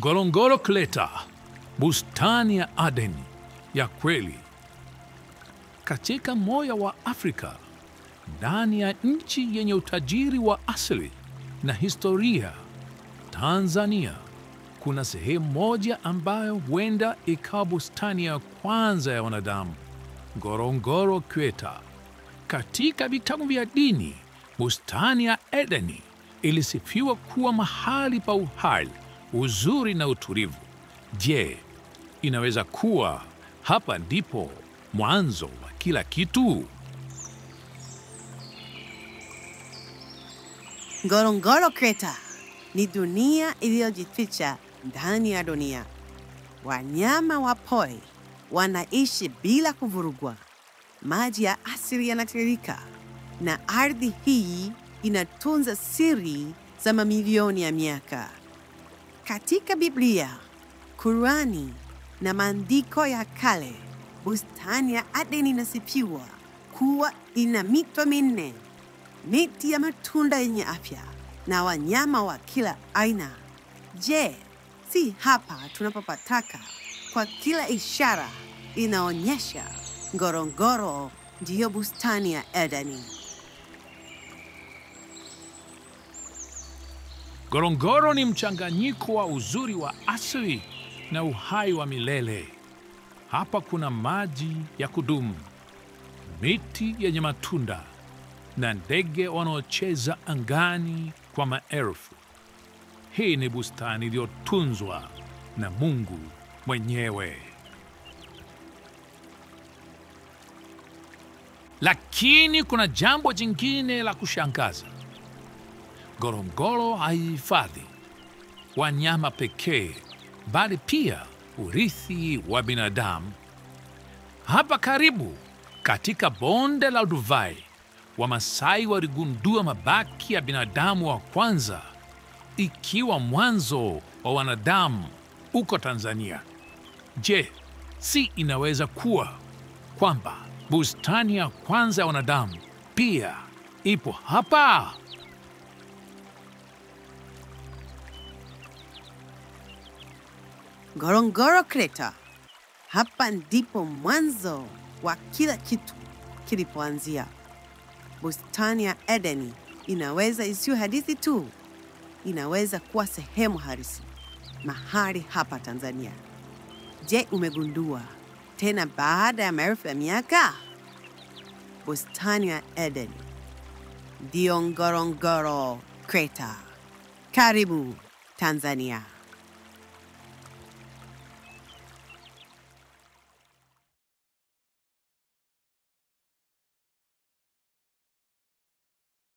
Ngorongoro Crater, bustani ya Adeni ya kweli. Katika moyo wa Afrika, ndani ya nchi yenye utajiri wa asili na historia, Tanzania, kuna sehemu moja ambayo huenda ikawa bustani ya kwanza ya wanadamu, Ngorongoro Crater. Katika vitabu vya dini, bustani ya Edeni ilisifiwa kuwa mahali pa uhai, uzuri na utulivu. Je, inaweza kuwa hapa ndipo mwanzo wa kila kitu? Ngorongoro Crater ni dunia iliyojificha ndani ya dunia. Wanyama wa pori wanaishi bila kuvurugwa. Maji ya asili yanatiririka, na ardhi hii inatunza siri za mamilioni ya miaka. Katika Biblia, Kurani na maandiko ya kale, bustani ya Adeni inasifiwa kuwa ina mito minne, miti ya matunda yenye afya na wanyama wa kila aina. Je, si hapa tunapopataka kwa kila ishara inaonyesha Ngorongoro ndiyo bustani ya Edeni? Ngorongoro ni mchanganyiko wa uzuri wa asili na uhai wa milele. Hapa kuna maji ya kudumu, miti yenye matunda na ndege wanaocheza angani kwa maelfu. Hii ni bustani iliyotunzwa na Mungu mwenyewe. Lakini kuna jambo jingine la kushangaza. Ngorongoro haihifadhi wanyama pekee, bali pia urithi wa binadamu. Hapa karibu, katika bonde la Olduvai, Wamasai waligundua mabaki ya binadamu wa kwanza, ikiwa mwanzo wa wanadamu uko Tanzania. Je, si inaweza kuwa kwamba bustani ya kwanza ya wanadamu pia ipo hapa? Ngorongoro Crater, hapa ndipo mwanzo wa kila kitu kilipoanzia. Bustani ya Edeni inaweza isiyo hadithi tu, inaweza kuwa sehemu halisi mahali hapa Tanzania. Je, umegundua tena baada ya maelfu ya miaka? Bustani ya Edeni ndio Ngorongoro Crater. Karibu Tanzania.